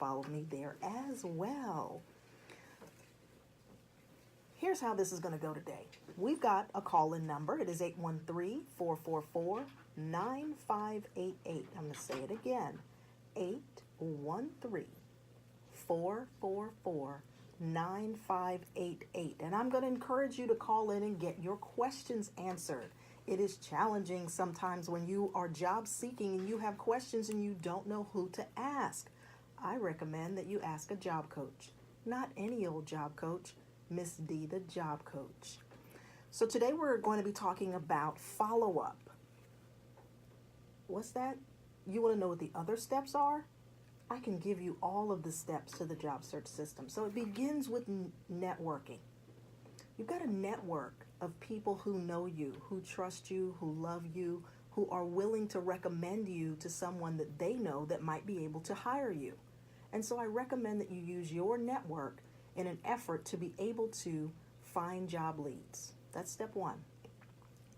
follow me there as well. Here's how this is going to go today. We've got a call-in number. It is 813-444-9588. I'm going to say it again. 813-444-9588. And I'm going to encourage you to call in and get your questions answered. It is challenging sometimes when you are job seeking and you have questions and you don't know who to ask. I recommend that you ask a job coach. Not any old job coach, Miss D, the job coach. So today we're going to be talking about follow-up. What's that? You want to know what the other steps are? I can give you all of the steps to the job search system. So it begins with networking. You've got a network of people who know you, who trust you, who love you, who are willing to recommend you to someone that they know that might be able to hire you. And so I recommend that you use your network in an effort to be able to find job leads. That's step one.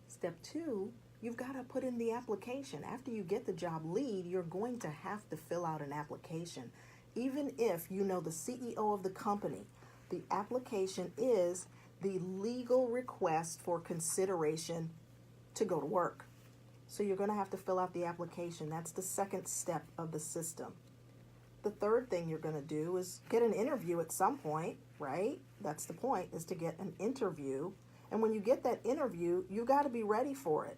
Step two, you've got to put in the application. After you get the job lead, you're going to have to fill out an application. Even if you know the CEO of the company, the application is the legal request for consideration to go to work. So you're going to have to fill out the application. That's the second step of the system. The third thing you're going to do is get an interview at some point, right? That's the point, is to get an interview. And when you get that interview, you got to be ready for it.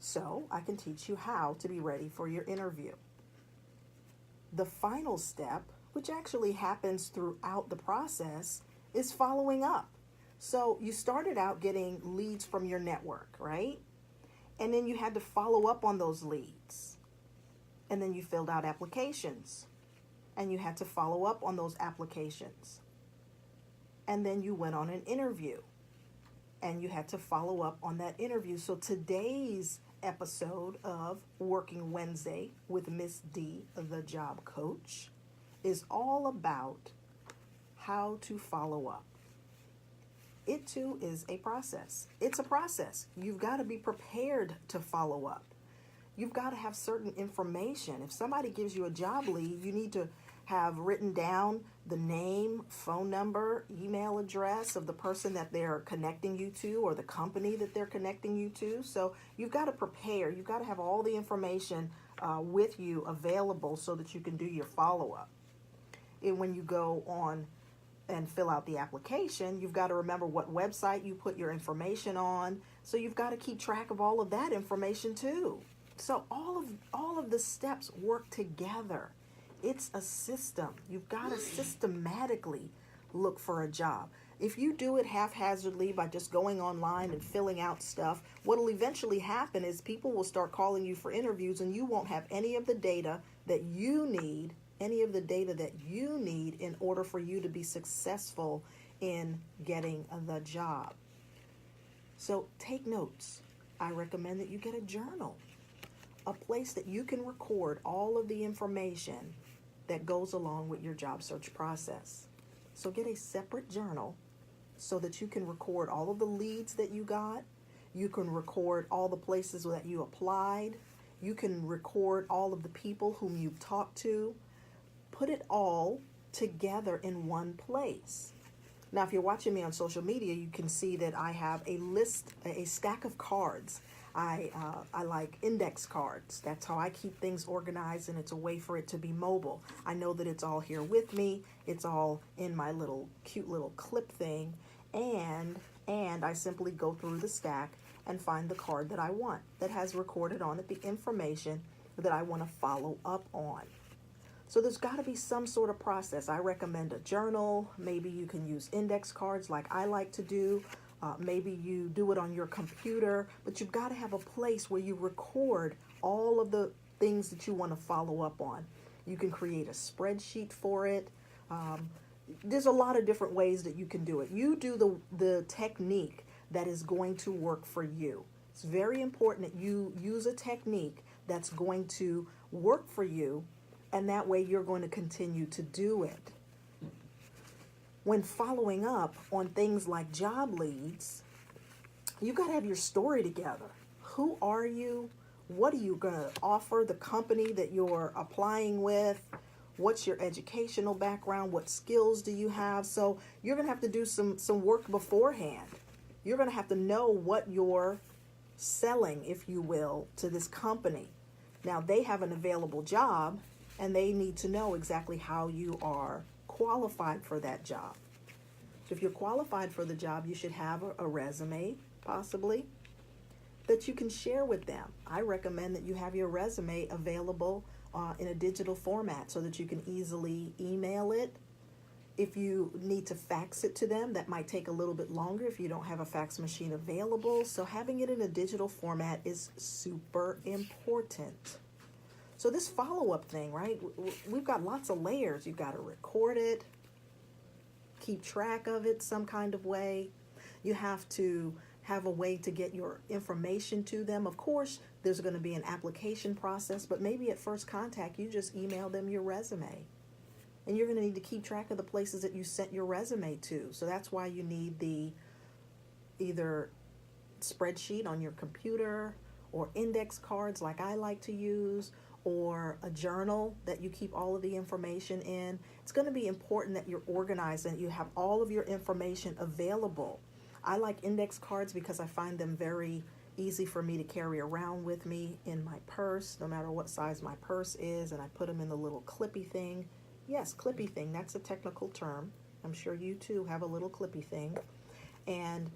So I can teach you how to be ready for your interview. The final step, which actually happens throughout the process, is following up. So you started out getting leads from your network, right? And then you had to follow up on those leads. And then you filled out applications. And you had to follow up on those applications. And then you went on an interview. And you had to follow up on that interview. So today's episode of Working Wednesday with Miss D, the job coach, is all about how to follow up. It too is a process. It's a process. You've got to be prepared to follow up. You've got to have certain information. If somebody gives you a job lead, you need to have written down the name, phone number, email address of the person that they're connecting you to or the company that they're connecting you to. So you've got to prepare. You've got to have all the information with you available so that you can do your follow-up. And when you go on and fill out the application, you've got to remember what website you put your information on. So you've got to keep track of all of that information too. So all of the steps work together. It's a system. You've got to systematically look for a job. If you do it haphazardly by just going online and filling out stuff, what will eventually happen is people will start calling you for interviews and you won't have any of the data that you need in order for you to be successful in getting the job. So take notes. I recommend that you get a journal, a place that you can record all of the information that goes along with your job search process. So get a separate journal so that you can record all of the leads that you got. You can record all the places that you applied. You can record all of the people whom you've talked to. Put it all together in one place. Now, if you're watching me on social media, you can see that I have a list, a stack of cards. I like index cards. That's how I keep things organized, and it's a way for it to be mobile. I know that it's all here with me. It's all in my little cute little clip thing, and I simply go through the stack and find the card that I want that has recorded on it the information that I want to follow up on. So there's got to be some sort of process. I recommend a journal. Maybe you can use index cards like I like to do. Maybe you do it on your computer, but you've got to have a place where you record all of the things that you want to follow up on. You can create a spreadsheet for it. There's a lot of different ways that you can do it. You do the technique that is going to work for you. It's very important that you use a technique that's going to work for you, and that way you're going to continue to do it. When following up on things like job leads, you've got to have your story together. Who are you? What are you going to offer the company that you're applying with? What's your educational background? What skills do you have? So you're going to have to do some work beforehand. You're going to have to know what you're selling, if you will, to this company. Now, they have an available job, and they need to know exactly how you are qualified for that job. So if you're qualified for the job, you should have a resume, possibly, that you can share with them. I recommend that you have your resume available in a digital format so that you can easily email it. If you need to fax it to them, that might take a little bit longer if you don't have a fax machine available. So having it in a digital format is super important. So this follow-up thing, right? We've got lots of layers. You've got to record it, keep track of it some kind of way. You have to have a way to get your information to them. Of course, there's going to be an application process, but maybe at first contact, you just email them your resume. And you're going to need to keep track of the places that you sent your resume to. So that's why you need the either spreadsheet on your computer or index cards like I like to use, or a journal that you keep all of the information in. It's going to be important that you're organized and you have all of your information available. I like index cards because I find them very easy for me to carry around with me in my purse, no matter what size my purse is, and I put them in the little clippy thing. Yes, clippy thing, that's a technical term. I'm sure you too have a little clippy thing. And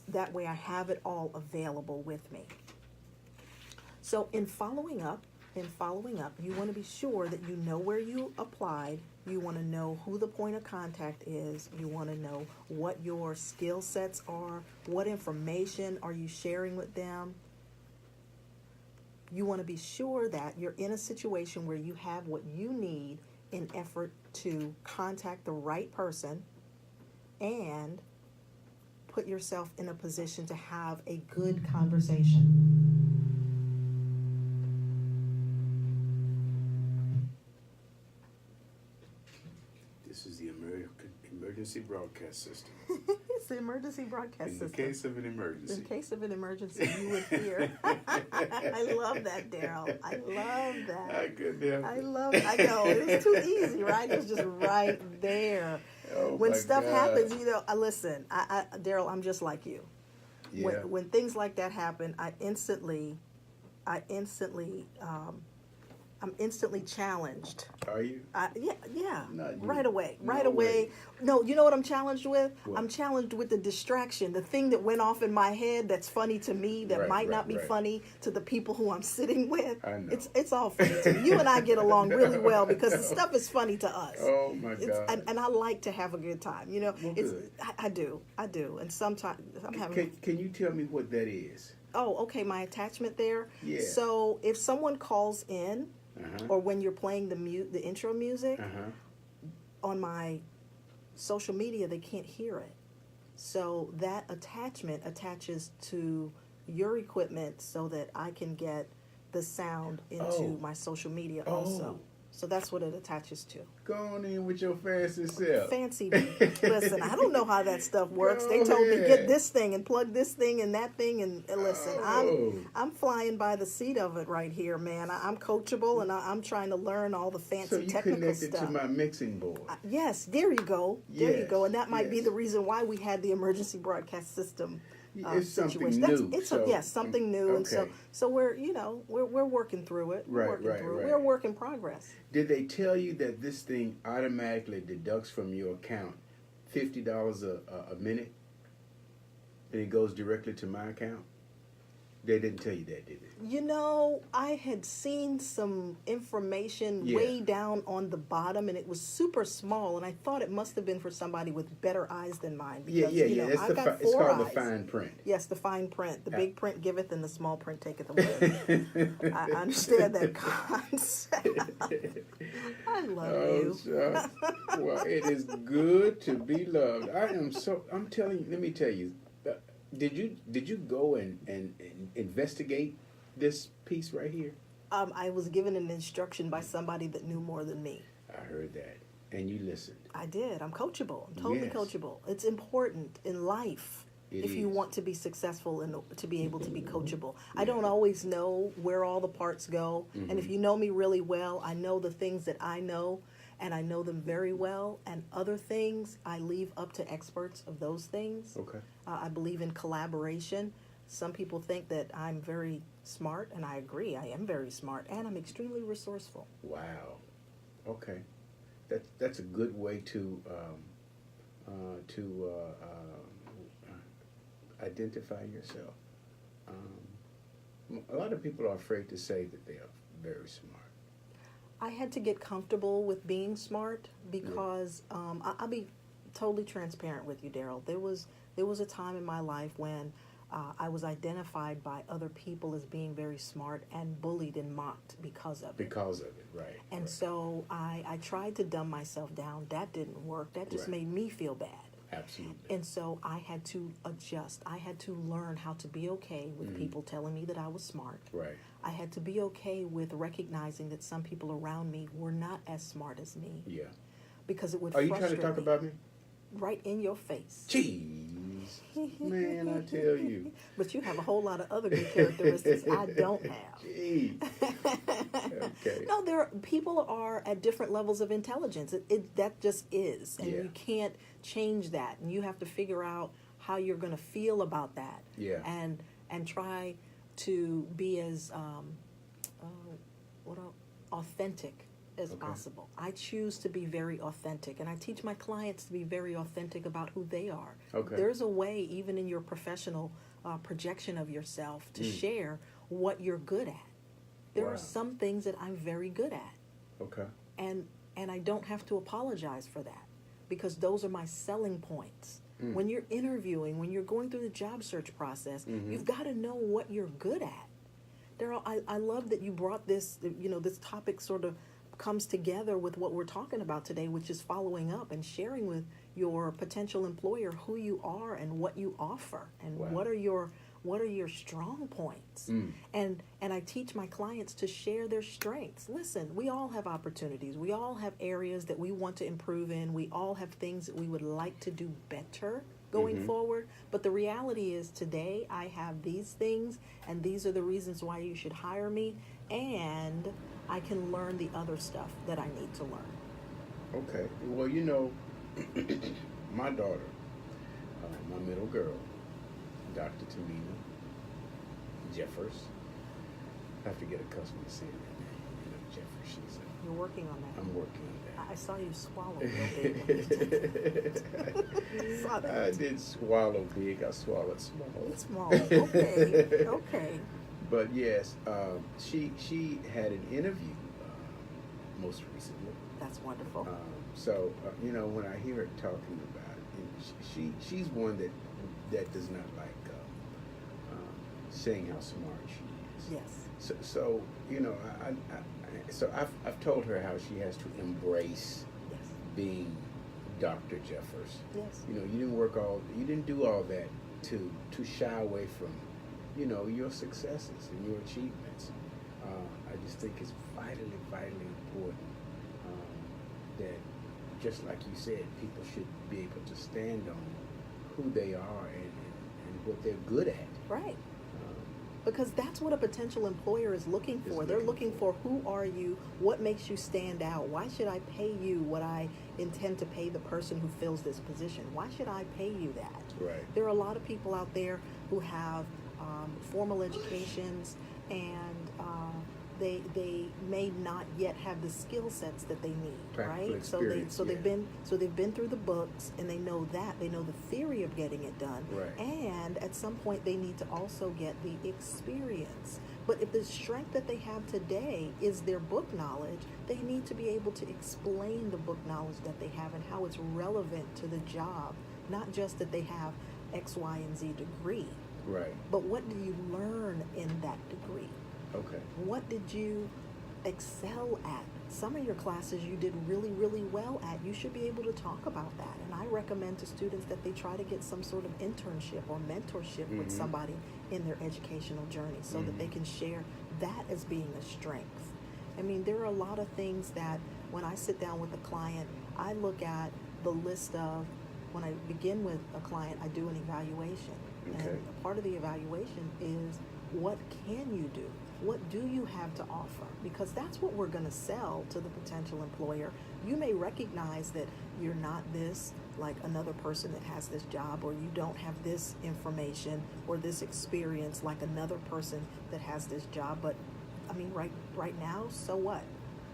that way I have it all available with me. So in following up, you want to be sure that you know where you applied. You want to know who the point of contact is. You want to know what your skill sets are. What information are you sharing with them? You want to be sure that you're in a situation where you have what you need in effort to contact the right person and put yourself in a position to have a good conversation. This is the emergency broadcast system. It's the emergency broadcast system. In the case of an emergency. In case of an emergency, you would hear. I love that, Daryl. I love that. I couldn't help it. I know. It was too easy, right? It was just right there. Oh, when my stuff God. happens, listen, Daryl, I'm just like you. Yeah. When things like that happen, I'm instantly challenged. Are you? Yeah. Not you. Right away. No Right away. way. No, you know what I'm challenged with? What? I'm challenged with the distraction, the thing that went off in my head that's funny to me that might not be funny to the people who I'm sitting with. I know. It's all funny to me. You and I get along really well because the stuff is funny to us. Oh my God. And I like to have a good time. Well, good. I do. And sometimes I'm having. Can you tell me what that is? Oh, okay. My attachment there. Yeah. So if someone calls in, Uh-huh. or when you're playing the intro music, Uh-huh. on my social media, they can't hear it. So that attachment attaches to your equipment so that I can get the sound into my social media also. So that's what it attaches to. Go on in with your fancy self. Fancy. Listen, I don't know how that stuff works. Go They told me ahead. get this thing and plug this thing and that thing, and listen, Oh. I'm flying by the seat of it right here, man. I'm coachable, and I'm trying to learn all the fancy So you technical connected stuff. to my mixing board. Yes, there you go. There you Yes, go. And that might be yes. the reason why we had the emergency broadcast system. It's something situation. new. Yes, something new, and okay. so we're we're working through it. We're Right, working right, through right. it. We're a work in progress. Did they tell you that this thing automatically deducts from your account $50 a minute, and it goes directly to my account? They didn't tell you that, did they? I had seen some information Yeah. way down on the bottom, and it was super small, and I thought it must have been for somebody with better eyes than mine. Because, Yeah. I've It's, got it's four called eyes. the fine print. Yes, the fine print. The big print giveth, and the small print taketh away. I understand that concept. I love you. Shucks. Well, it is good to be loved. I'm telling you, let me tell you, did you go and investigate this piece right here? I was given an instruction by somebody that knew more than me. I heard that, and you listened. I did. I'm coachable. I'm totally Yes. coachable. It's important in life. if you is. want to be successful and to be able to be coachable. I don't always know where all the parts go. And if you know me really well, I know the things that I know, and I know them very well. And other things I leave up to experts of those things. Okay. I believe in collaboration. Some people think that I'm very smart, and I agree. I am very smart, and I'm extremely resourceful. Wow. Okay. That's a good way to identify yourself. A lot of people are afraid to say that they are very smart. I had to get comfortable with being smart because I'll be totally transparent with you, Daryl. There was a time in my life when I was identified by other people as being very smart and bullied and mocked because of it. Because of it, right. And right. so I tried to dumb myself down. That didn't work. That just Right. made me feel bad. Absolutely. And so I had to adjust. I had to learn how to be okay with people telling me that I was smart. Right. I had to be okay with recognizing that some people around me were not as smart as me. Yeah. Because it would Are you frustrate trying to talk me. about me? Right in your face. Jeez. Man, I tell you. But you have a whole lot of other good characteristics I don't have. Jeez. Okay. No, people are at different levels of intelligence. That just is, and you can't change that. And you have to figure out how you're going to feel about that. Yeah. And try to be as authentic as possible. I choose to be very authentic, and I teach my clients to be very authentic about who they are. Okay. There's a way, even in your professional projection of yourself, to share what you're good at. There are some things that I'm very good at. Okay. And I don't have to apologize for that, because those are my selling points. When you're interviewing, when you're going through the job search process, you've got to know what you're good at. Daryl, I love that you brought this, this topic sort of comes together with what we're talking about today, which is following up and sharing with your potential employer who you are and what you offer and what are your strong points. And I teach my clients to share their strengths. Listen, we all have opportunities. We all have areas that we want to improve in. We all have things that we would like to do better going forward. But the reality is today I have these things, and these are the reasons why you should hire me, and I can learn the other stuff that I need to learn. Okay. Well, my daughter, my middle girl, Dr. Tamina Jeffers. I have to get accustomed to saying that name. Jeffers. You're working on that. I'm working on that. I saw you swallow real big. I did swallow big. I swallowed small. Small. Okay. Okay. But yes, she had an interview most recently. That's wonderful. So when I hear her talking about it, she's one that does not like saying how smart she is. Yes. So I've told her how she has to embrace being Dr. Jeffers. Yes. You didn't do all that to shy away from your successes and your achievements. I just think it's vitally, vitally important that, just like you said, people should be able to stand on who they are and what they're good at. Right. Because that's what a potential employer is looking for. They're looking for who are you, what makes you stand out, why should I pay you what I intend to pay the person who fills this position? Why should I pay you that? Right. There are a lot of people out there who have formal educations, and they may not yet have the skill sets that they need. Practical right? experience, They've been through the books, and they know the theory of getting it done. Right. And at some point they need to also get the experience. But if the strength that they have today is their book knowledge, they need to be able to explain the book knowledge that they have and how it's relevant to the job, not just that they have X, Y, and Z degree. Right. But what do you learn in that degree? Okay. What did you excel at? Some of your classes you did really, really well at. You should be able to talk about that. And I recommend to students that they try to get some sort of internship or mentorship with somebody in their educational journey so that they can share that as being a strength. I mean, there are a lot of things that when I sit down with a client, I look at the list of when I begin with a client, I do an evaluation. Okay. And a part of the evaluation is, what can you do? What do you have to offer? Because that's what we're going to sell to the potential employer. You may recognize that you're not this like another person that has this job, or you don't have this information or this experience like another person that has this job. But I mean, right now, so what?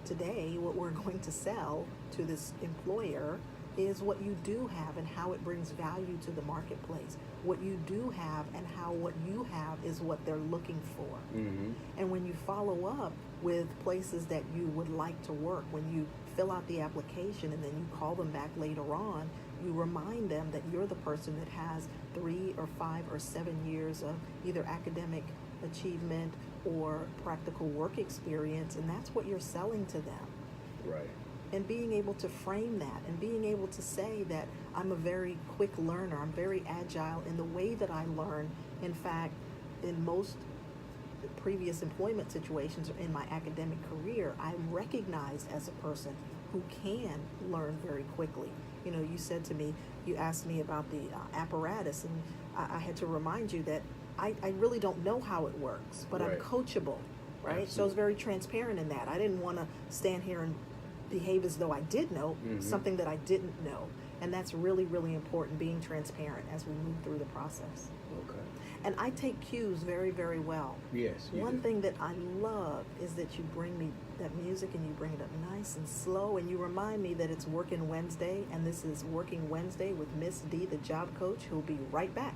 Today, what we're going to sell to this employer is what you do have and how it brings value to the marketplace. What you do have and how what you have is what they're looking for. Mm-hmm. And when you follow up with places that you would like to work, when you fill out the application and then you call them back later on, you remind them that you're the person that has 3 or 5 or 7 years of either academic achievement or practical work experience, and that's what you're selling to them. Right. And being able to frame that and being able to say that I'm a very quick learner, I'm very agile in the way that I learn. In fact, in most previous employment situations or in my academic career, I'm recognized as a person who can learn very quickly. You know, you said to me, you asked me about the apparatus, and I had to remind you that I really don't know how it works, but Right. I'm coachable, right? Absolutely. So I was very transparent in that. I didn't want to stand here and behave as though I did know something that I didn't know. And that's really, really important, being transparent as we move through the process. Okay. And I take cues very, very well. Yes. You One do. thing that I love is that you bring me that music and you bring it up nice and slow, and you remind me that it's Working Wednesday, and this is Working Wednesday with Miss D, the job coach, who'll be right back.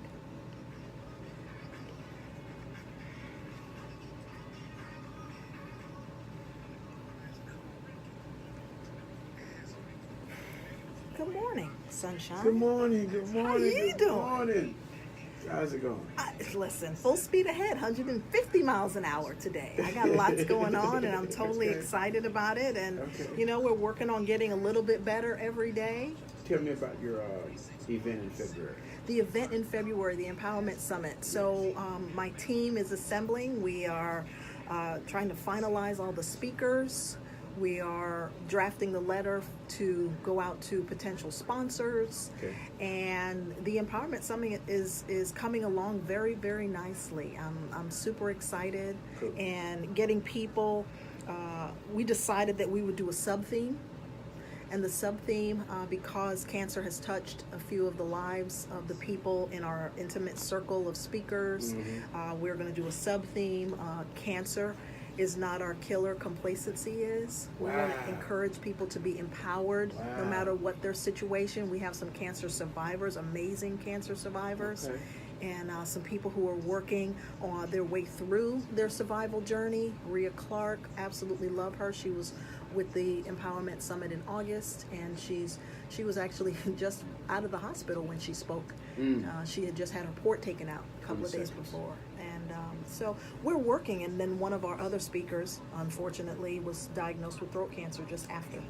Good morning, sunshine. Good morning. Good morning. How you good doing? morning. How's it going? Listen, full speed ahead, 150 miles an hour today. I got lots going on, and I'm totally Okay. excited about it. And, Okay. you know, we're working on getting a little bit better every day. Tell me about your event in February. The event in February, the Empowerment Summit. So my team is assembling. We are trying to finalize all the speakers. We are drafting the letter to go out to potential sponsors. Okay. And the Empowerment Summit is coming along very, very nicely. I'm super excited. Cool. And getting people, we decided that we would do a sub-theme. And the sub-theme, because cancer has touched a few of the lives of the people in our intimate circle of speakers, we're going to do a sub-theme. Cancer is not our killer, complacency is. We want to Wow. encourage people to be empowered no Wow. matter what their situation. We have some cancer survivors, amazing cancer survivors. Okay. And some people who are working on their way through their survival journey. Rhea Clark, absolutely love her. She was with the Empowerment Summit in August, and she was actually just out of the hospital when she spoke. She had just had her port taken out a couple of days 20 seconds. before. And so we're working, and then one of our other speakers, unfortunately, was diagnosed with throat cancer just after.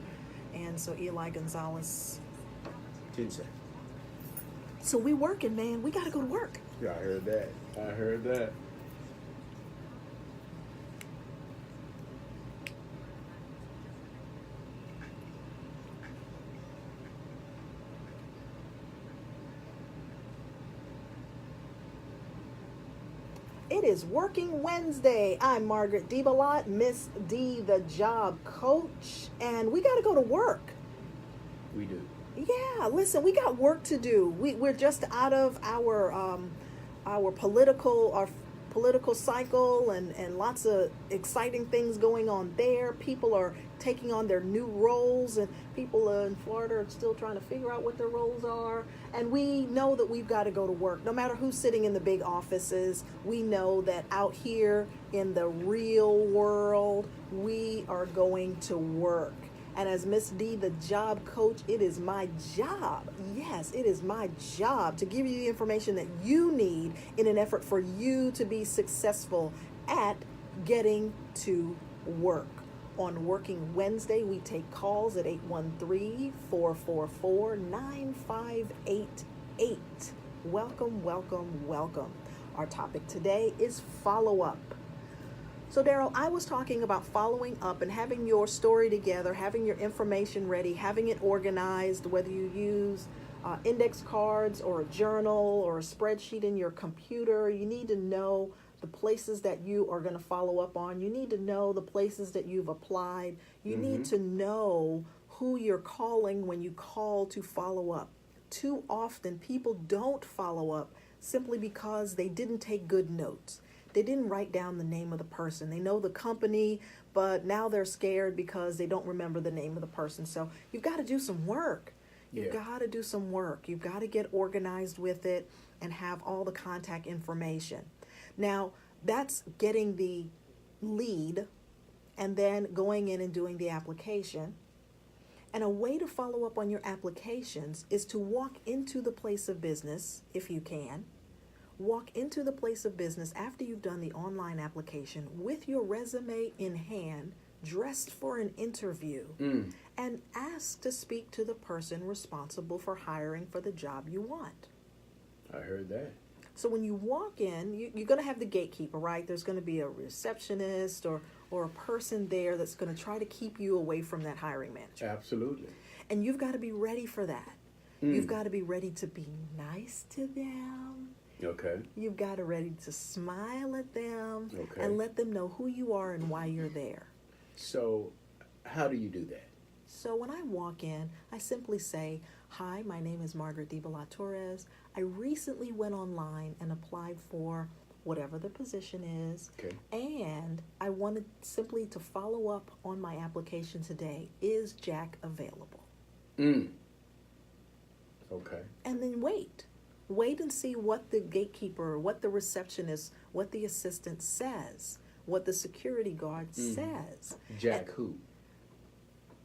And so Eli Gonzalez. 10 seconds. So we working, man. We got to go to work. Yeah, I heard that. I heard that. It is Working Wednesday. I'm Margaret DeBellotte, Miss D, the job coach, and we got to go to work. We do. Yeah, listen, we got work to do. We're just out of our political cycle, and lots of exciting things going on there. People are taking on their new roles, and people in Florida are still trying to figure out what their roles are. And we know that we've got to go to work. No matter who's sitting in the big offices, we know that out here in the real world, we are going to work. And as Miss D, the job coach, it is my job. Yes, it is my job to give you the information that you need in an effort for you to be successful at getting to work. On Working Wednesday, we take calls at 813-444-9588. Welcome, welcome, welcome. Our topic today is follow-up. So, Daryl, I was talking about following up and having your story together, having your information ready, having it organized, whether you use index cards or a journal or a spreadsheet in your computer. You need to know the places that you are going to follow up on. You need to know the places that you've applied. You need to know who you're calling when you call to follow up. Too often, people don't follow up simply because they didn't take good notes. They didn't write down the name of the person. They know the company, but now they're scared because they don't remember the name of the person. So you've got to do some work. You've got to do some work. You've got to get organized with it and have all the contact information. Now, that's getting the lead and then going in and doing the application. And a way to follow up on your applications is to walk into the place of business, if you can. Walk into the place of business after you've done the online application with your resume in hand, dressed for an interview, and ask to speak to the person responsible for hiring for the job you want. I heard that. So when you walk in, you're going to have the gatekeeper, right? There's going to be a receptionist or a person there that's going to try to keep you away from that hiring manager. Absolutely. And you've got to be ready for that. You've got to be ready to be nice to them. Okay. You've got to ready to smile at them Okay. and let them know who you are and why you're there. So how do you do that? So when I walk in, I simply say, "Hi, my name is Margaret DeBellotte Torres. I recently went online and applied for whatever the position is. Okay. And I wanted simply to follow up on my application today. Is Jack available?" Okay. And then wait. Wait and see what the gatekeeper, what the receptionist, what the assistant says, what the security guard says. Jack who?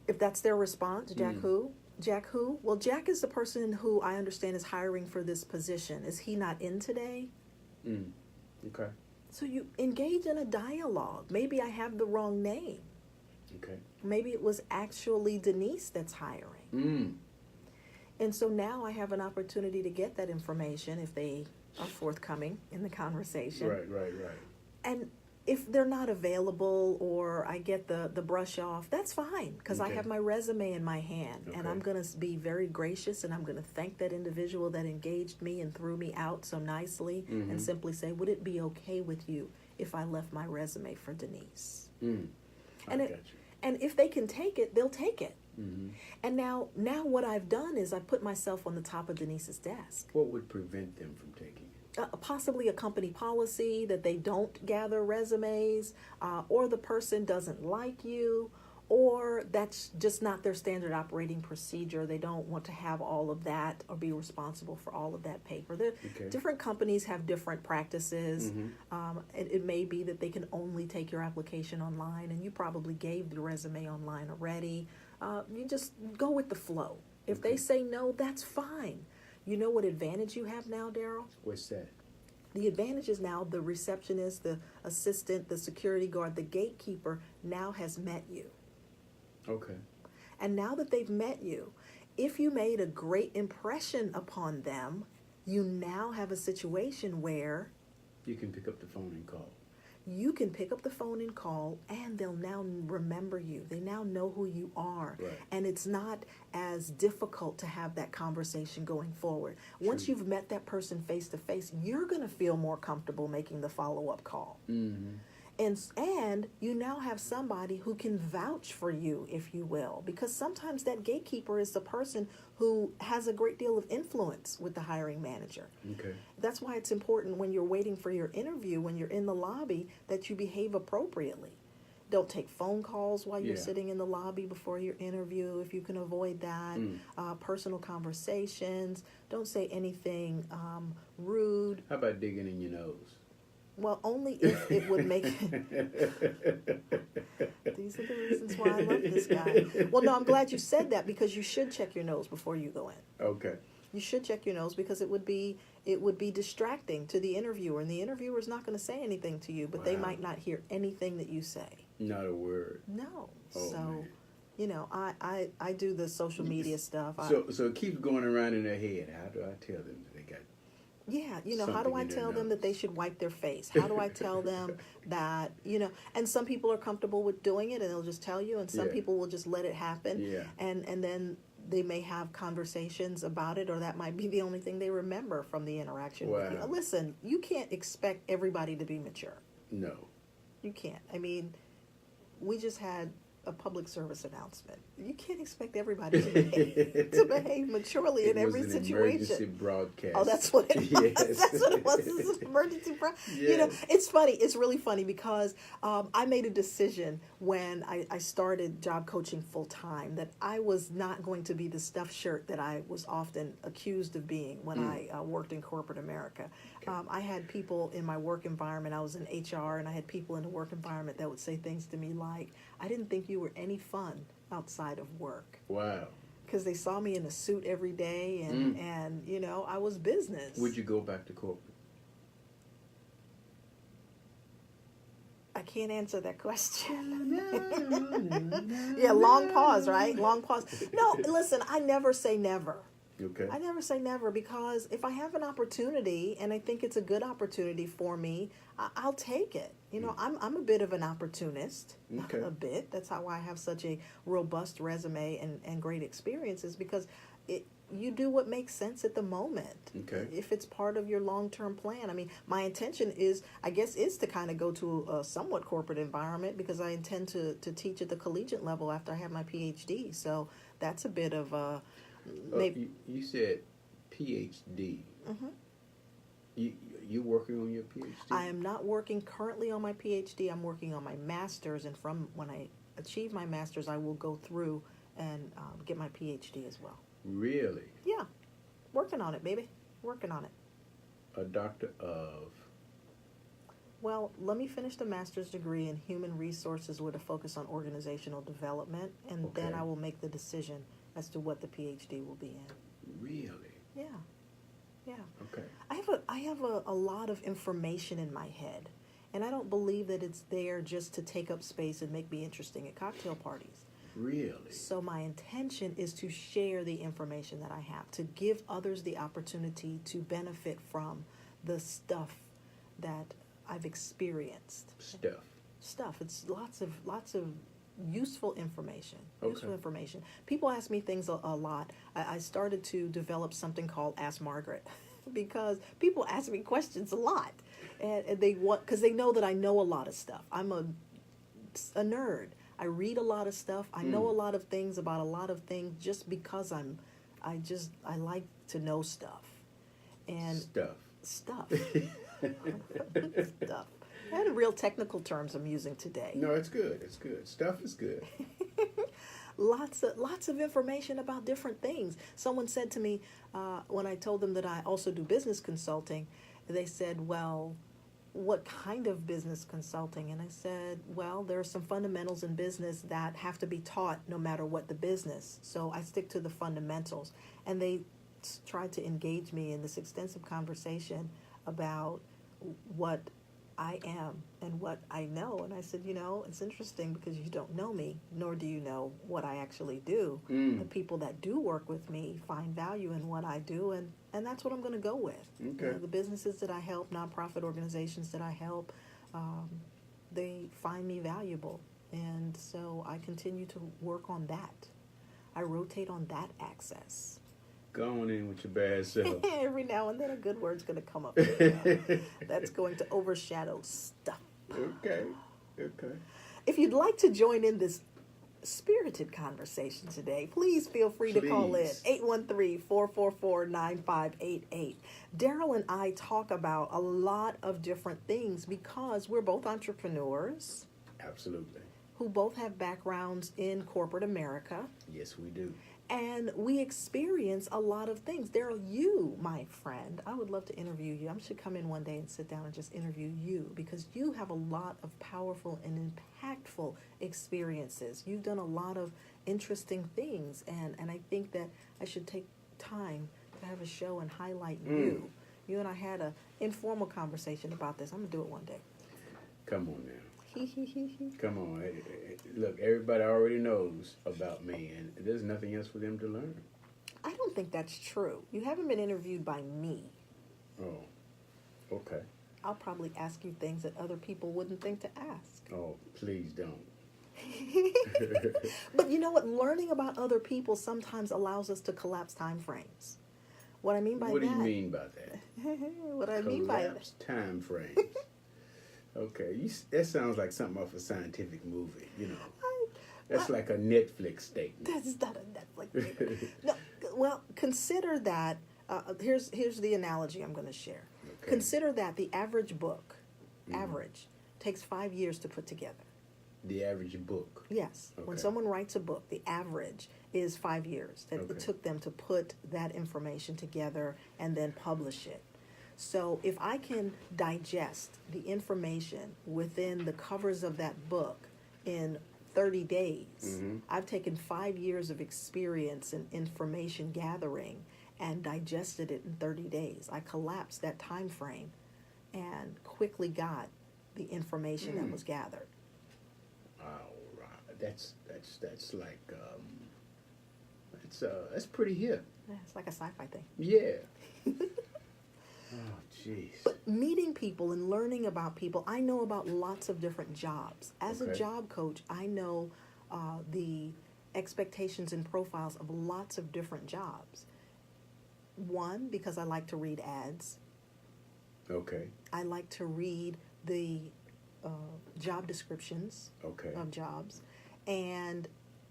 If that's their response, Jack who? Jack who? Well, Jack is the person who I understand is hiring for this position. Is he not in today? Okay. So you engage in a dialogue. Maybe I have the wrong name. Okay. Maybe it was actually Denise that's hiring. And so now I have an opportunity to get that information if they are forthcoming in the conversation. Right. And if they're not available or I get the brush off, that's fine because I have my resume in my hand and I'm going to be very gracious and I'm going to thank that individual that engaged me and threw me out so nicely and simply say, "Would it be okay with you if I left my resume for Denise?" And if they can take it, they'll take it. And now what I've done is I've put myself on the top of Denise's desk. What would prevent them from taking it? Possibly a company policy that they don't gather resumes, or the person doesn't like you, or that's just not their standard operating procedure. They don't want to have all of that or be responsible for all of that paper. Different companies have different practices. It may be that they can only take your application online, and you probably gave the resume online already. You just go with the flow. If they say no, that's fine. You know what advantage you have now, Daryl? What's that? The advantage is now the receptionist, the assistant, the security guard, the gatekeeper now has met you. Okay. And now that they've met you, if you made a great impression upon them, you now have a situation where you can pick up the phone and call. You can pick up the phone and call, and they'll now remember you. They now know who you are. Right. And it's not as difficult to have that conversation going forward. Once you've met that person face to face, you're going to feel more comfortable making the follow-up call. And you now have somebody who can vouch for you, if you will, because sometimes that gatekeeper is the person who has a great deal of influence with the hiring manager. Okay. That's why it's important when you're waiting for your interview, when you're in the lobby, that you behave appropriately. Don't take phone calls while you're sitting in the lobby before your interview, if you can avoid that. Personal conversations. Don't say anything rude. How about digging in your nose? Well, only if it would make... These are the reasons why I love this guy. Well, no, I'm glad you said that because you should check your nose before you go in. Okay. You should check your nose because it would be distracting to the interviewer, and the interviewer's not going to say anything to you, but they might not hear anything that you say. Not a word. No. Oh, so, man. You know, I do the social media stuff. So it keeps going around in their head. How do I tell them that they got Yeah, you know, how something do I in their tell them that nose. they should wipe their face? How do I tell them that, you know, and some people are comfortable with doing it and they'll just tell you, and some Yeah. people will just let it happen. Yeah. And then they may have conversations about it, or that might be the only thing they remember from the interaction with you. Wow. Listen, you can't expect everybody to be mature. No. You can't. I mean, we just had a public service announcement. You can't expect everybody to behave maturely It in every was an situation. emergency broadcast. Oh, that's what it was. Yes. That's what it was. This is an emergency. You know, Yes. it's funny. It's really funny because I made a decision when I started job coaching full time that I was not going to be the stuffed shirt that I was often accused of being when I worked in corporate America. I had people in my work environment. I was in HR, and I had people in the work environment that would say things to me like, "I didn't think you were any fun outside of work." Wow. Because they saw me in a suit every day, and you know, I was business. Would you go back to corporate? I can't answer that question. Yeah, long pause, right? Long pause. No, listen, I never say never. Okay. I never say never, because if I have an opportunity and I think it's a good opportunity for me, I'll take it. You know, I'm a bit of an opportunist. Okay. A bit. That's how I have such a robust resume and great experiences, because you do what makes sense at the moment. Okay. If it's part of your long-term plan. I mean, my intention is to kind of go to a somewhat corporate environment, because I intend to teach at the collegiate level after I have my PhD. So that's a bit of a... You said PhD. Mm-hmm. You working on your PhD? I am not working currently on my PhD. I'm working on my master's, and from when I achieve my master's, I will go through and get my PhD as well. Really? Yeah, working on it, baby. Working on it. A doctor of? Well, let me finish the master's degree in human resources with a focus on organizational development, and then Okay. I will make the decision as to what the PhD will be in. Really? Yeah. Yeah. Okay. I have a lot of information in my head, and I don't believe that it's there just to take up space and make me interesting at cocktail parties. Really? So my intention is to share the information that I have, to give others the opportunity to benefit from the stuff that I've experienced. Stuff. It's lots of useful information. Useful Okay. information. People ask me things a lot. I started to develop something called Ask Margaret, because people ask me questions a lot, and they want, because they know that I know a lot of stuff. I'm a nerd. I read a lot of stuff. I know a lot of things about a lot of things just because I like to know stuff. And Stuff. stuff. Stuff. And real technical terms I'm using today. No, it's good. It's good. Stuff is good. Lots of information about different things. Someone said to me when I told them that I also do business consulting, they said, "Well, what kind of business consulting?" And I said, "Well, there are some fundamentals in business that have to be taught no matter what the business. So I stick to the fundamentals." And they tried to engage me in this extensive conversation about what I am and what I know. And I said, you know, it's interesting because you don't know me, nor do you know what I actually do. The people that do work with me find value in what I do, and that's what I'm going to go with. Okay. You know, the businesses that I help, nonprofit organizations that I help, they find me valuable. And so I continue to work on that. I rotate on that axis. Go on in with your bad self. Every now and then a good word's going to come up. That's going to overshadow stuff. Okay. Okay. If you'd like to join in this spirited conversation today, please feel free to call in 813-444-9588. Daryl and I talk about a lot of different things because we're both entrepreneurs Absolutely. who both have backgrounds in corporate America. Yes, we do. And we experience a lot of things. Daryl, you, my friend, I would love to interview you. I should come in one day and sit down and just interview you, because you have a lot of powerful and impactful experiences. You've done a lot of interesting things, and I think that I should take time to have a show and highlight you. You and I had an informal conversation about this. I'm going to do it one day. Come on now. Come on. Look, everybody already knows about me, and there's nothing else for them to learn. I don't think that's true. You haven't been interviewed by me. Oh, okay. I'll probably ask you things that other people wouldn't think to ask. Oh, please don't. But you know what? Learning about other people sometimes allows us to collapse time frames. What I mean by What do you that, mean by that? what I mean by that, Collapse time frames. Okay, that sounds like something off a scientific movie. You know, that's like a Netflix statement. that's not a Netflix thing. No, well, consider that. Here's the analogy I'm going to share. Okay. Consider that the average book, Mhm. average, takes 5 years to put together. The average book. Yes. When Okay. someone writes a book, the average is 5 years that Okay. it took them to put that information together and then publish it. So if I can digest the information within the covers of that book in 30 days, Mhm. I've taken 5 years of experience and information gathering and digested it in 30 days. I collapsed that time frame and quickly got the information that was gathered. All right. That's like that's pretty hip. Yeah, it's like a sci-fi thing. Yeah. Oh, jeez. Meeting people and learning about people, I know about lots of different jobs. As a Okay. job coach, I know the expectations and profiles of lots of different jobs. One, because I like to read ads. Okay. I like to read the job descriptions Okay. of jobs. And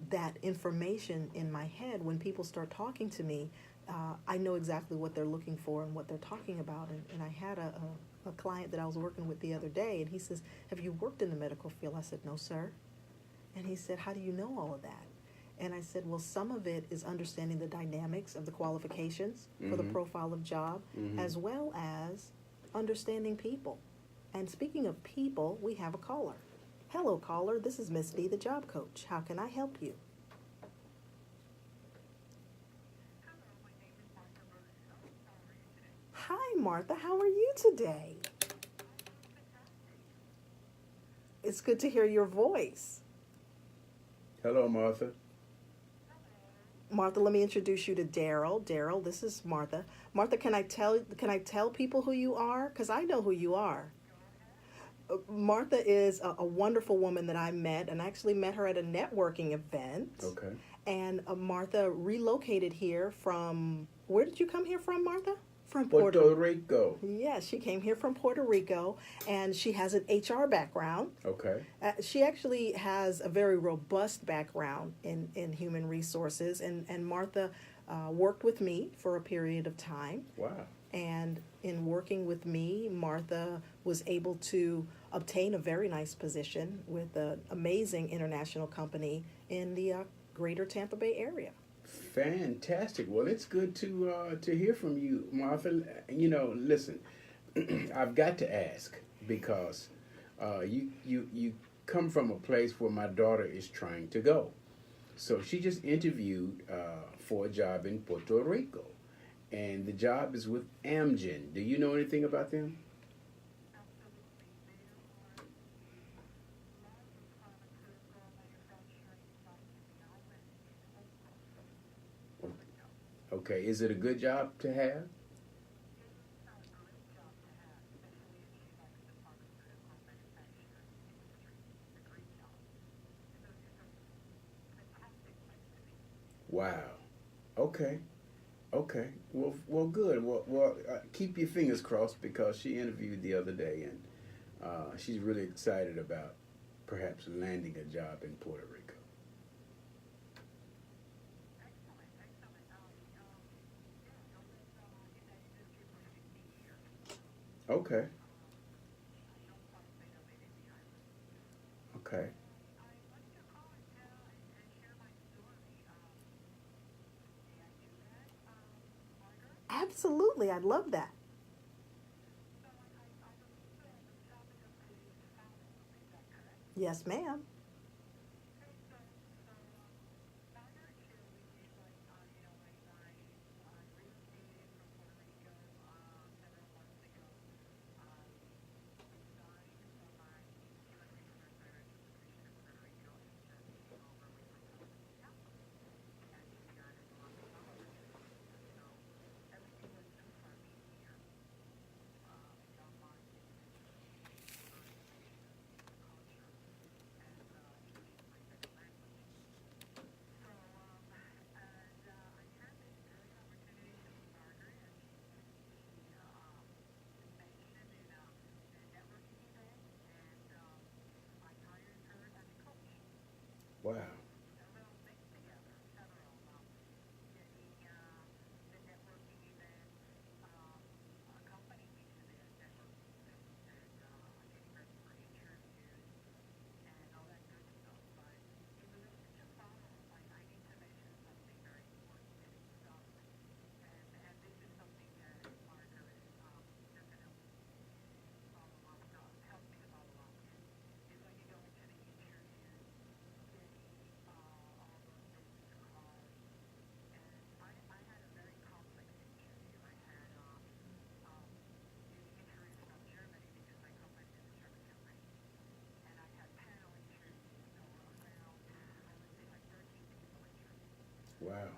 that information in my head, when people start talking to me, I know exactly what they're looking for and what they're talking about. And I had a client that I was working with the other day, and he says, "Have you worked in the medical field?" I said, "No, sir." And he said, "How do you know all of that?" And I said, "Well, some of it is understanding the dynamics of the qualifications for the Mhm. profile of job, Mhm. as well as understanding people. And speaking of people, we have a caller. Hello, caller. This is Miss D, the job coach. How can I help you? Hi, Martha. How are you today? It's good to hear your voice. Hello, Martha. Martha, let me introduce you to Daryl. Daryl, this is Martha. Martha, can I tell people who you are? Because I know who you are. Martha is a wonderful woman that I met, and I actually met her at a networking event. Okay. And Martha relocated here from, where did you come here from, Martha? From Puerto Rico. Yes, she came here from Puerto Rico, and she has an HR background. Okay. She actually has a very robust background in human resources, and Martha worked with me for a period of time. Wow. And in working with me, Martha was able to obtain a very nice position with an amazing international company in the greater Tampa Bay area. Fantastic. Well, it's good to hear from you, Martha. You know, listen, I've got to ask because you come from a place where my daughter is trying to go. So she just interviewed for a job in Puerto Rico, and the job is with Amgen. Do you know anything about them? Okay. Is it a good job to have? Wow. Okay. Okay. Well, good. Keep your fingers crossed because she interviewed the other day, and she's really excited about perhaps landing a job in Puerto Rico. Okay. Okay. Absolutely, I'd love that. Yes, ma'am. Wow. Wow.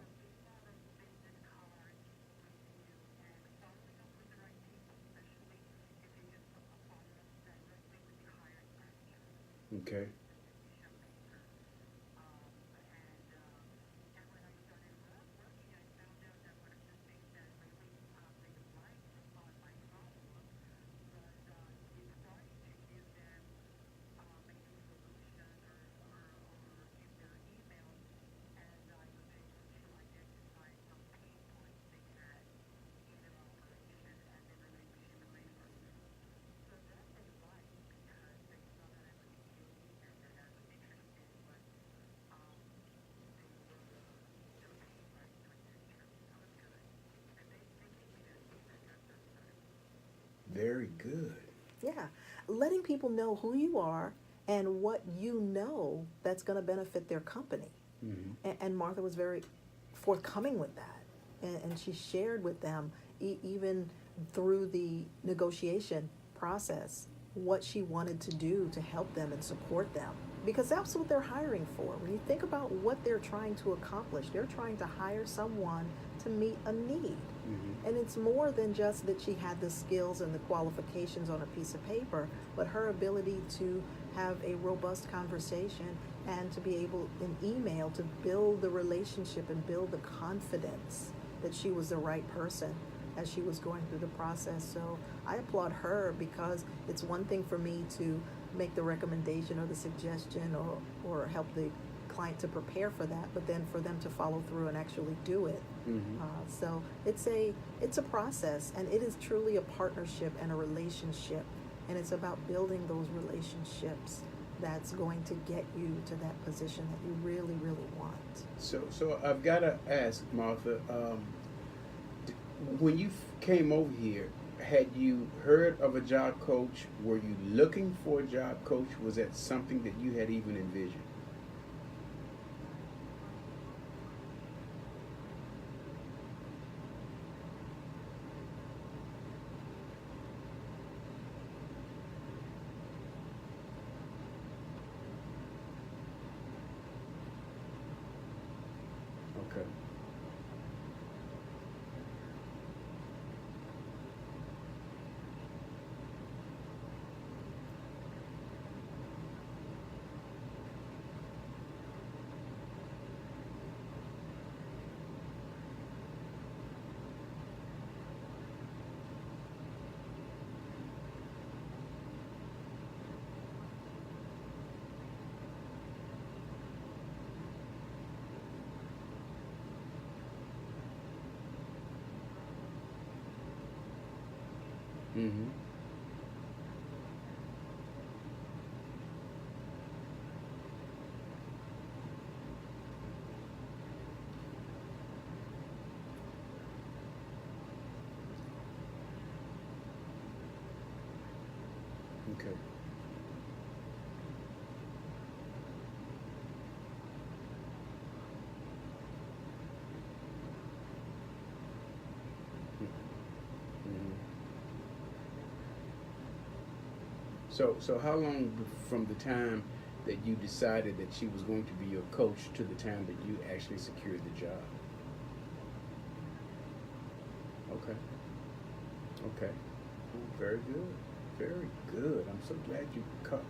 Okay. Very good. Yeah, letting people know who you are and what you know that's going to benefit their company. Hmm. And Martha was very forthcoming with that. And she shared with them, even through the negotiation process, what she wanted to do to help them and support them. Because that's what they're hiring for. When you think about what they're trying to accomplish, they're trying to hire someone to meet a need. Hmm. And it's more than just that she had the skills and the qualifications on a piece of paper, but her ability to have a robust conversation and to be able in email to build the relationship and build the confidence that she was the right person as she was going through the process. So I applaud her, because it's one thing for me to make the recommendation or the suggestion or help the client to prepare for that, but then for them to follow through and actually do it. Hmm. So it's a process, and it is truly a partnership and a relationship, and it's about building those relationships that's going to get you to that position that you really, really want. So I've got to ask, Martha, when you came over here, had you heard of a job coach? Were you looking for a job coach? Was that something that you had even envisioned? Okay. Mm-hmm. Okay. Mm-hmm. So how long from the time that you decided that she was going to be your coach to the time that you actually secured the job? Okay. Okay. Oh, very good. Very good. I'm so glad you cut.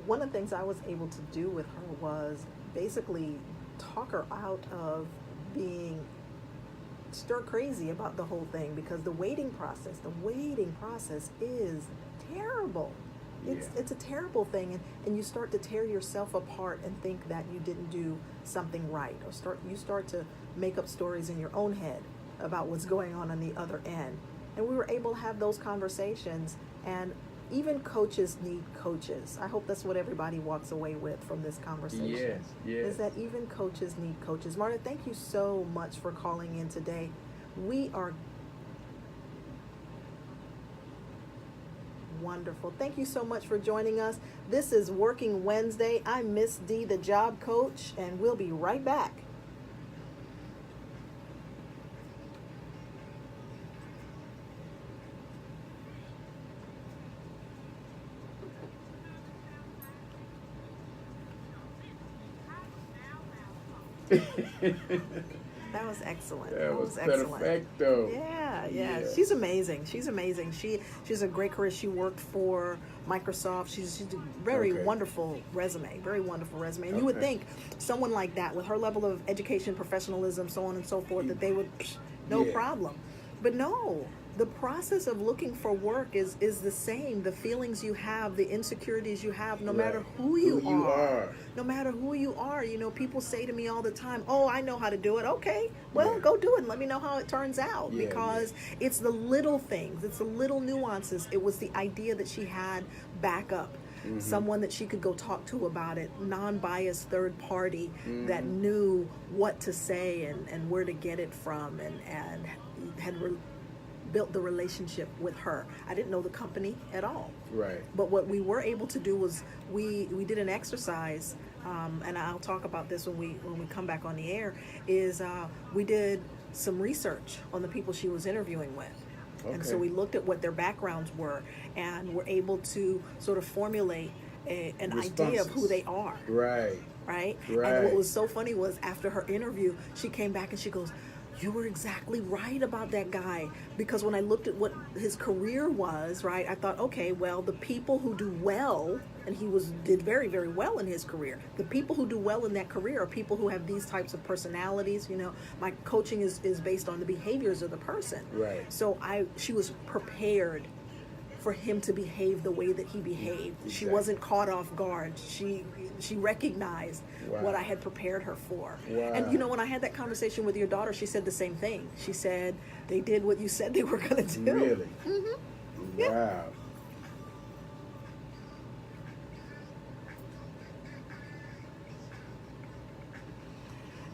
one of the things I was able to do with her was basically talk her out of being stir crazy about the whole thing, because the waiting process is terrible. It's a terrible thing, and you start to tear yourself apart and think that you didn't do something right, or you start to make up stories in your own head about what's going on the other end. And we were able to have those conversations, and even coaches need coaches. I hope that's what everybody walks away with from this conversation. Yes. Is that even coaches need coaches. Marta, thank you so much for calling in today. We are wonderful. Thank you so much for joining us. This is Working Wednesday. I'm Miss D, the job coach, and we'll be right back. That was excellent. That was excellent. perfecto. Yeah. She's amazing. She's a great career. She worked for Microsoft. She's a very wonderful resume. And you would think someone like that, with her level of education, professionalism, so on and so forth, that they would no problem. But no. The process of looking for work is the same. The feelings you have, the insecurities you have, no matter who you are. No matter who you are. You know, people say to me all the time, oh, I know how to do it. Okay, well, go do it and let me know how it turns out. Because it's the little things. It's the little nuances. It was the idea that she had backup. Someone that she could go talk to about it, non-biased third party that knew what to say and where to get it from, and had built the relationship with her. I didn't know the company at all. Right. But what we were able to do was we did an exercise, and I'll talk about this when we come back on the air, is we did some research on the people she was interviewing with. Okay. And so we looked at what their backgrounds were, and were able to sort of formulate an idea of who they are. Right? And what was so funny was, after her interview, she came back and she goes, you were exactly right about that guy. Because when I looked at what his career was, right, I thought, okay, well, the people who do well, and did very, very well in his career. The people who do well in that career are people who have these types of personalities. You know, my coaching is based on the behaviors of the person. Right. So she was prepared for him to behave the way that he behaved. Exactly. She wasn't caught off guard. She recognized what I had prepared her for. And you know, when I had that conversation with your daughter, she said the same thing. She said they did what you said they were going to do. Really? Yeah. Wow.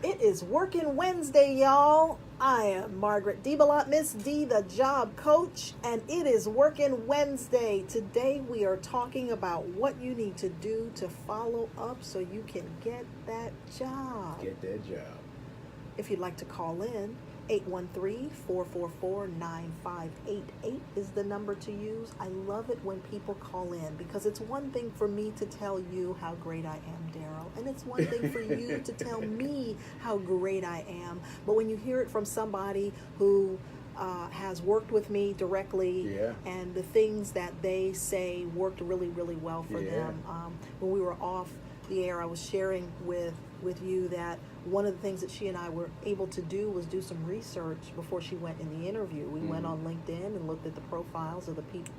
It is Working Wednesday, y'all. I am Margaret DeBellotte, Miss D, the job coach, and it is Working Wednesday. Today we are talking about what you need to do to follow up so you can get that job. Get that job. If you'd like to call in, 813-444-9588 is the number to use. I love it when people call in, because it's one thing for me to tell you how great I am, Daryl, and it's one thing for you to tell me how great I am. But when you hear it from somebody who has worked with me directly, and the things that they say worked really, really well for them. When we were off the air, I was sharing with you that one of the things that she and I were able to do was do some research before she went in the interview. We went on LinkedIn and looked at the profiles of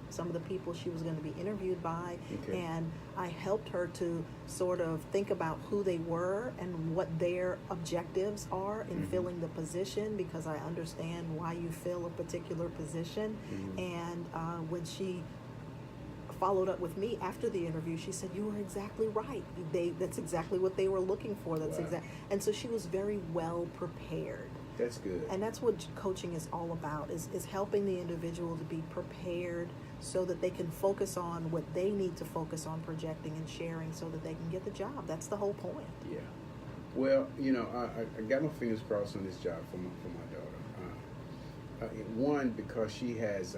some of the people she was going to be interviewed by, and I helped her to sort of think about who they were and what their objectives are in filling the position, because I understand why you fill a particular position. And when she followed up with me after the interview, she said, you were exactly right. That's exactly what they were looking for. And so she was very well prepared. That's good. And that's what coaching is all about, is helping the individual to be prepared so that they can focus on what they need to focus on projecting and sharing so that they can get the job. That's the whole point. Yeah. Well, you know, I got my fingers crossed on this job for my daughter. One, because she has...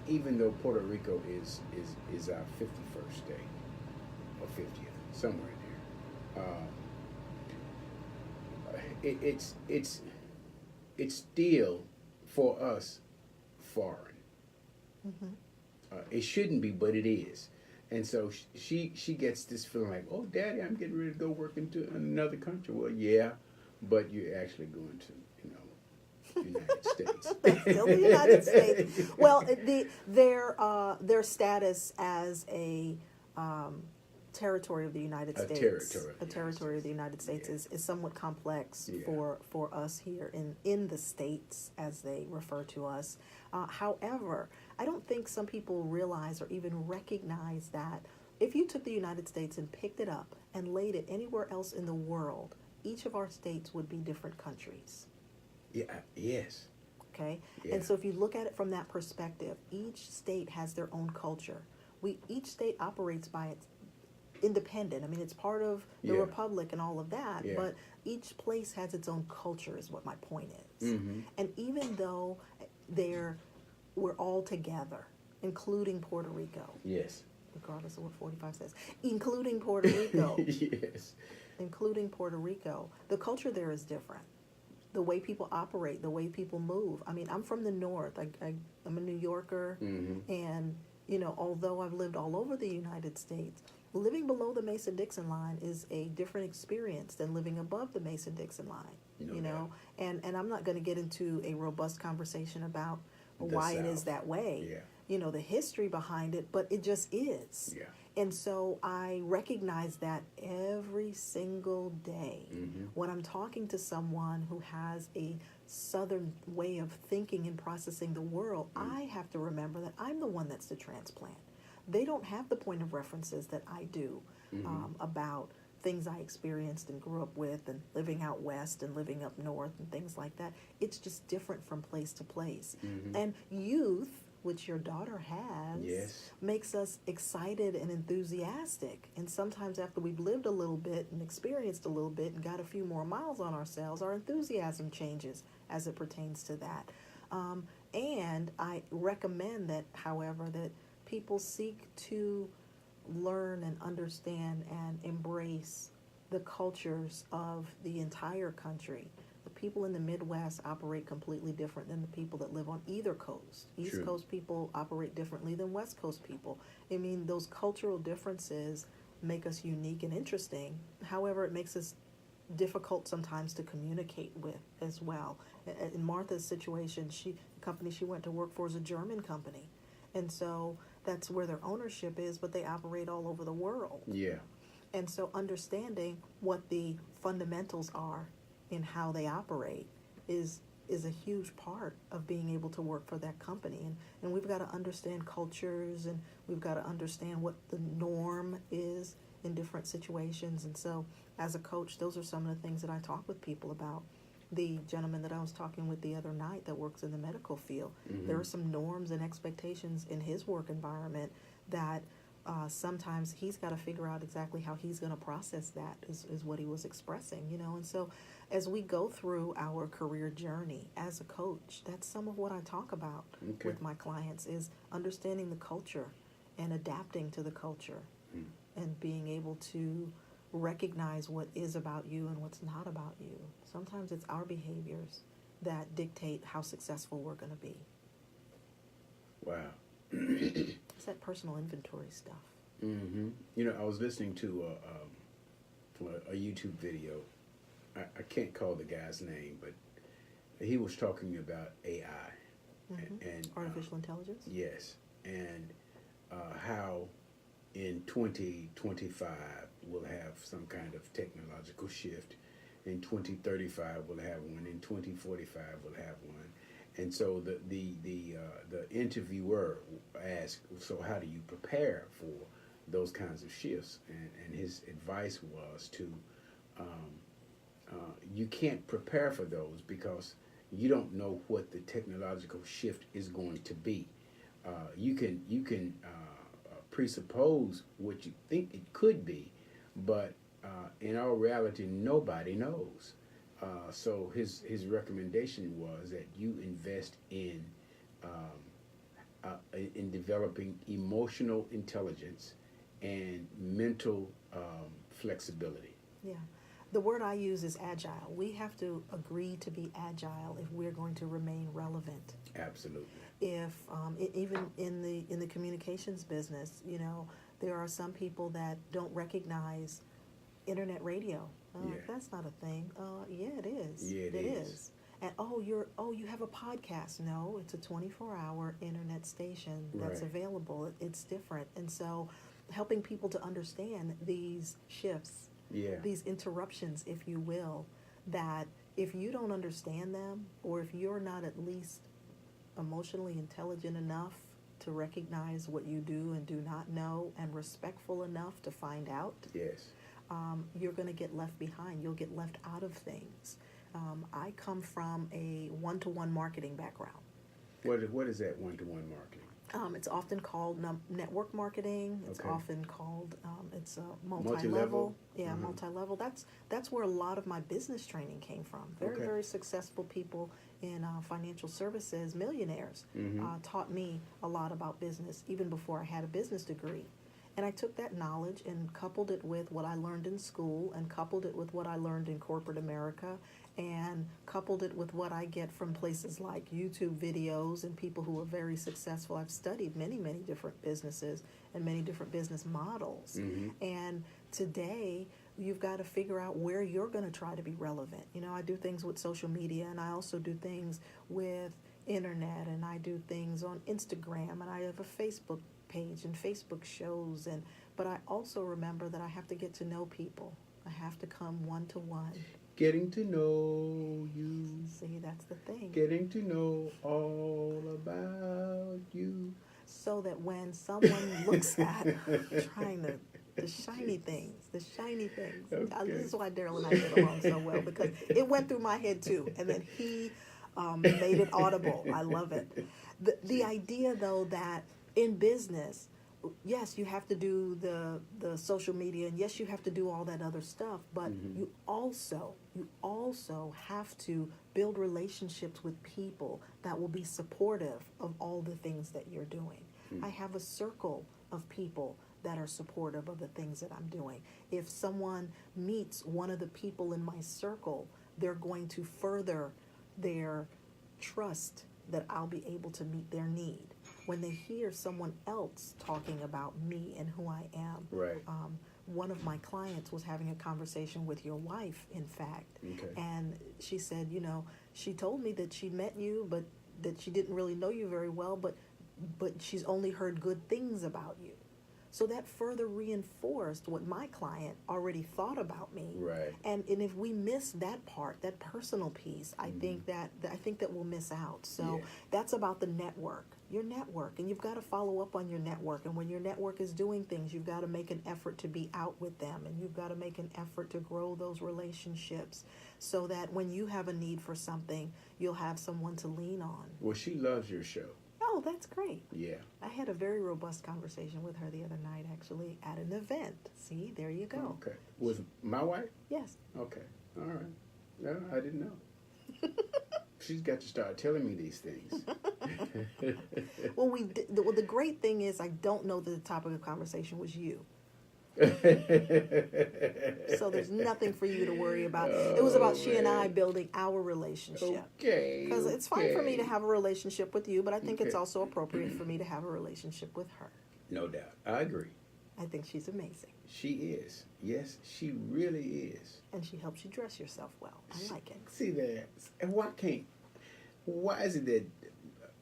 even though Puerto Rico is our 51st day, or 50th, somewhere in there, it's still for us foreign. It shouldn't be, but it is. And so she gets this feeling like, oh, Daddy, I'm getting ready to go work into another country. Well, yeah, but you're actually going to, United States. Still the United States. Well, their status as a territory of the United States, a territory of the United States is somewhat complex Yeah. for us here in the States, as they refer to us. However, I don't think some people realize or even recognize that if you took the United States and picked it up and laid it anywhere else in the world, each of our states would be different countries. Yeah. Yes. Okay? Yeah. And so if you look at it from that perspective, each state has their own culture. Each state operates by its independent. I mean, it's part of the Yeah. republic and all of that, Yeah. but each place has its own culture is what my point is. Mm-hmm. And even though we're all together, including Puerto Rico, Yes. regardless of what 45 says, including Puerto Rico, Yes. including Puerto Rico, the culture there is different. The way people operate, the way people move. I mean, I'm from the North. I'm a New Yorker, Mm-hmm. and although I've lived all over the United States, living below the Mason-Dixon line is a different experience than living above the Mason-Dixon line. No you know, doubt. and I'm not going to get into a robust conversation about The why it is South. that way. Yeah. The history behind it, but it just is. Yeah. And so I recognize that every single day Mm-hmm. when I'm talking to someone who has a Southern way of thinking and processing the world, I have to remember that I'm the one that's the transplant. They don't have the point of references that I do about things I experienced and grew up with, and living out west and living up north and things like that. It's just different from place to place. Mm-hmm. And youth, which your daughter has, Yes. makes us excited and enthusiastic. And sometimes after we've lived a little bit and experienced a little bit and got a few more miles on ourselves, our enthusiasm changes as it pertains to that. And I recommend that, however, that people seek to learn and understand and embrace the cultures of the entire country. The people in the Midwest operate completely different than the people that live on either coast. East True. Coast people operate differently than West Coast people. I mean, those cultural differences make us unique and interesting. However, it makes us difficult sometimes to communicate with as well. In Martha's situation, the company she went to work for is a German company. And so that's where their ownership is, but they operate all over the world. Yeah. And so understanding what the fundamentals are in how they operate is a huge part of being able to work for that company. And we've got to understand cultures, and we've got to understand what the norm is in different situations. And so as a coach, those are some of the things that I talk with people about. The gentleman that I was talking with the other night that works in the medical field, Mm-hmm. there are some norms and expectations in his work environment that sometimes he's got to figure out exactly how he's going to process that, is what he was expressing, And so as we go through our career journey as a coach, that's some of what I talk about Okay. with my clients, is understanding the culture and adapting to the culture and being able to recognize what is about you and what's not about you. Sometimes it's our behaviors that dictate how successful we're going to be. Wow. It's that personal inventory stuff. Mm-hmm. I was listening to a YouTube video. I can't call the guy's name, but he was talking about AI and Artificial intelligence? yes, and how in 2025 we'll have some kind of technological shift. In 2035 we'll have one. In 2045 we'll have one. And so the interviewer asked, so how do you prepare for those kinds of shifts? And his advice was to you can't prepare for those because you don't know what the technological shift is going to be. You can presuppose what you think it could be, but in all reality, nobody knows. So his recommendation was that you invest in developing emotional intelligence and mental flexibility. Yeah. The word I use is agile. We have to agree to be agile if we're going to remain relevant. Absolutely. If even in the communications business, There are some people that don't recognize internet radio. Yeah. That's not a thing. Yeah, it is. Yeah, it is. And you have a podcast. No, it's a 24-hour internet station that's Right. available. It's different. And so helping people to understand these shifts, Yeah. these interruptions, if you will, that if you don't understand them, or if you're not at least emotionally intelligent enough to recognize what you do and do not know, and respectful enough to find out, Yes. you're going to get left behind. You'll get left out of things. I come from a one-to-one marketing background. What is that one-to-one marketing? It's often called network marketing. It's Okay. often called it's multi-level. Multi-level? Yeah, Uh-huh. multi-level. That's where a lot of my business training came from. Very, Okay. very successful people in financial services, millionaires, taught me a lot about business even before I had a business degree. And I took that knowledge and coupled it with what I learned in school, and coupled it with what I learned in corporate America, and coupled it with what I get from places like YouTube videos and people who are very successful. I've studied many, many different businesses and many different business models. And today, you've got to figure out where you're going to try to be relevant. You know, I do things with social media, and I also do things with internet, and I do things on Instagram, and I have a Facebook page and Facebook shows, but I also remember that I have to get to know people. I have to come one-to-one. Getting to know you. See, that's the thing. Getting to know all about you. So that when someone looks at trying the shiny things. Okay. This is why Daryl and I get along so well, because it went through my head too, and then he made it audible. I love it. The idea, though, that in business, yes, you have to do the social media, and yes, you have to do all that other stuff, but you also have to build relationships with people that will be supportive of all the things that you're doing. I have a circle of people that are supportive of the things that I'm doing. If someone meets one of the people in my circle, they're going to further their trust that I'll be able to meet their need. When they hear someone else talking about me and who I am, Right. One of my clients was having a conversation with your wife, in fact, Okay. and she said, she told me that she met you, but that she didn't really know you very well, but she's only heard good things about you. So that further reinforced what my client already thought about me. Right. And if we miss that part, that personal piece, I think that we'll miss out. So Yeah. that's about the network. Your network, and you've got to follow up on your network. And when your network is doing things, you've got to make an effort to be out with them, and you've got to make an effort to grow those relationships, so that when you have a need for something, you'll have someone to lean on. Well, she loves your show. Oh, that's great. Yeah. I had a very robust conversation with her the other night, actually, at an event. See, there you go. Okay. Was my wife? Yes. Okay. All right. No, I didn't know. She's got to start telling me these things. Well, the great thing is, I don't know that the topic of conversation was you. So there's nothing for you to worry about. It was about she and I building our relationship. Okay. Because it's fine for me to okay. have a relationship with you, but I think it's Okay. also appropriate for me to have a relationship with her. No doubt. I agree. I think she's amazing. She is. Yes, she really is. And she helps you dress yourself well. I like it. See that? And why is it that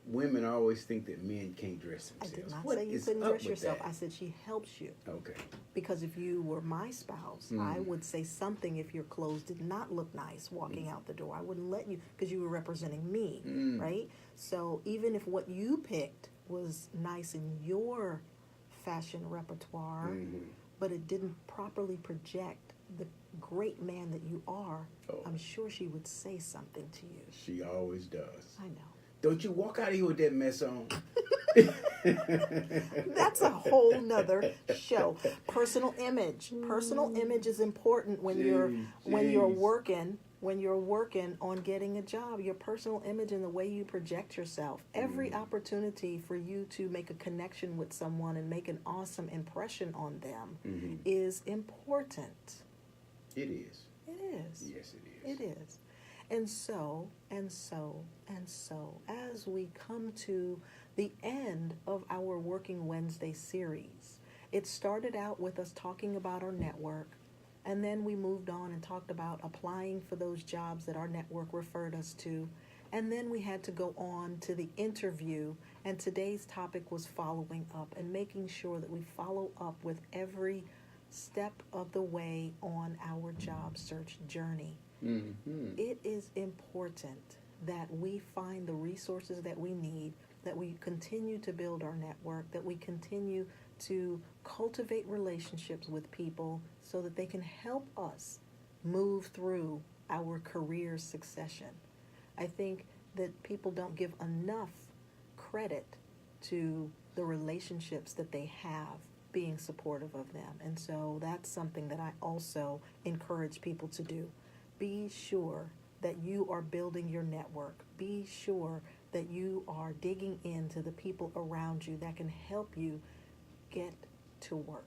women always think that men can't dress I themselves? did not What say you is couldn't up dress with yourself. that? I said she helps you. Okay. Because if you were my spouse, I would say something if your clothes did not look nice walking out the door. I wouldn't let you, because you were representing me, right? So even if what you picked was nice in your fashion repertoire, but it didn't properly project the great man that you are, I'm sure she would say something to you. She always does. I know. Don't you walk out of here with that mess on. That's a whole nother show. Personal image. Personal image is important when you're working on getting a job. Your personal image and the way you project yourself. Every opportunity for you to make a connection with someone and make an awesome impression on them is important. It is. It is. Yes, it is. It is. And so, as we come to the end of our Working Wednesday series, It started out with us talking about our network, and then we moved on and talked about applying for those jobs that our network referred us to. And then we had to go on to the interview, and today's topic was following up and making sure that we follow up with every step of the way on our job search journey. Mm-hmm. It is important that we find the resources that we need, that we continue to build our network, that we continue to cultivate relationships with people so that they can help us move through our career succession. I think that people don't give enough credit to the relationships that they have being supportive of them. And so that's something that I also encourage people to do. Be sure that you are building your network. Be sure that you are digging into the people around you that can help you get to work.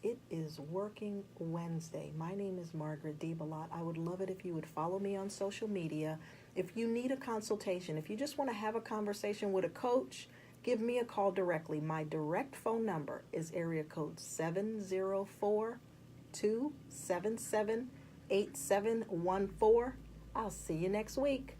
It is Working Wednesday. My name is Margaret DeBellotte. I would love it if you would follow me on social media. If you need a consultation, if you just want to have a conversation with a coach, give me a call directly. My direct phone number is area code 704-277-8714. I'll see you next week.